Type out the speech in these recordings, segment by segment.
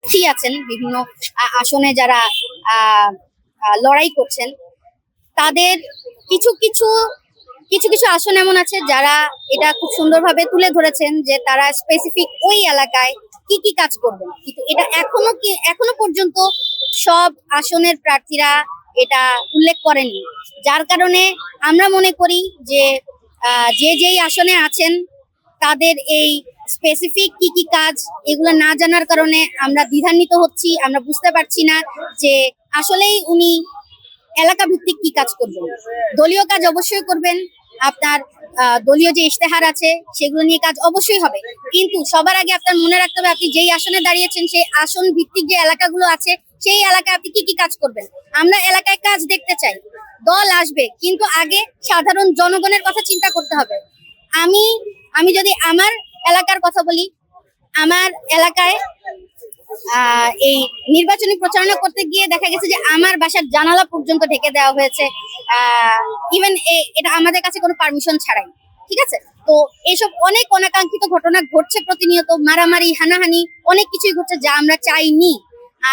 প্রার্থী আছেন বিভিন্ন আসনে যারা আহ, লড়াই করছেন, তাদের কিছু কিছু কিছু কিছু আসন এমন আছে যারা এটা খুব সুন্দরভাবে তুলে ধরেছেন যে তারা স্পেসিফিক ওই এলাকায় কি কি কাজ করবেন, কিন্তু এটা এখনো পর্যন্ত সব আসনের প্রার্থীরা এটা উল্লেখ করেননি। যার কারণে আমরা মনে করি যে যে যেই আসনে আছেন তাদের এই স্পেসিফিক কি কি কাজ এগুলো না জানার কারণে আমরা দ্বিধান্বিত হচ্ছি, আমরা বুঝতে পারছি না যে আসলেই উনি এলাকা ভিত্তিক কি কাজ করবেন। দলীয় কাজ অবশ্যই করবেন, আপনার দলীয় যে ইশতেহার আছে সেগুলো নিয়ে কাজ অবশ্যই হবে, কিন্তু সবার আগে আপনার মনে রাখতে হবে আপনি যেই আসনে দাঁড়িয়েছেন সেই আসন ভিত্তিক যে এলাকাগুলো আছে সেই এলাকায় আপনি কি কি কাজ করবেন। আমরা এলাকায় কাজ দেখতে চাই, দল আসবে, কিন্তু আগে সাধারণ জনগণের কথা চিন্তা করতে হবে। আমি আমি যদি আমার এলাকার কথা বলি, আমার এলাকায় এই নির্বাচনী প্রচারণা করতে গিয়ে দেখা গেছে যে আমার বাসার জানালা পর্যন্ত ঢেকে দেওয়া হয়েছে, ইভেন এটা আমাদের কাছে কোনো পারমিশন ছাড়াই। ঠিক আছে, তো এইসব অনেক অনাকাঙ্ক্ষিত ঘটনা ঘটছে প্রতিনিয়ত, মারামারি হানাহানি অনেক কিছুই ঘটছে যা আমরা চাইনি।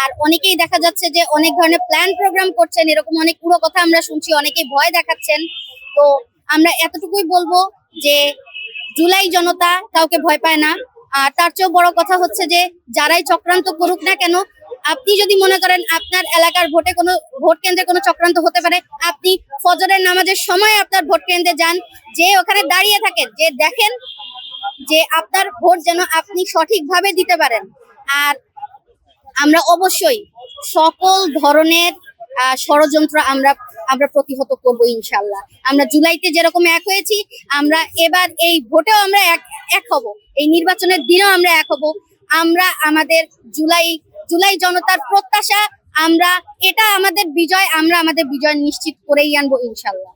আর অনেকেই দেখা যাচ্ছে যে অনেক ধরনের প্ল্যান প্রোগ্রাম করছেন, এরকম অনেক পুরো কথা আমরা শুনছি, অনেকেই ভয় দেখাচ্ছেন। তো আমরা এতটুকুই বলবো যে জুলাই জনতা কাউকে ভয় পায় না। আর তার চেয়েও বড় কথা হচ্ছে যে যারাই চক্রান্ত করুক না কেন, আপনি যদি মনে করেন আপনার এলাকার ভোট কেন্দ্রে কোনো চক্রান্ত হতে পারে, আপনি ফজরের নামাজের সময় আপনার ভোট কেন্দ্রে যান, যে ওখানে দাঁড়িয়ে থাকেন, যে দেখেন যে আপনার ভোট যেন আপনি সঠিকভাবে দিতে পারেন। আর আমরা অবশ্যই সকল ধরনের ষড়যন্ত্র আমরা আমরা প্রতিহত করব ইনশাল্লাহ। আমরা জুলাইতে যেরকম এক হয়েছি, আমরা এবার এই ভোটেও আমরা এক হব, এই নির্বাচনের দিনেও আমরা এক হব। আমরা আমাদের জুলাই জুলাই জনতার প্রত্যাশা, আমরা এটা আমাদের বিজয়, আমরা আমাদের বিজয় নিশ্চিত করেই আনবো ইনশাল্লাহ।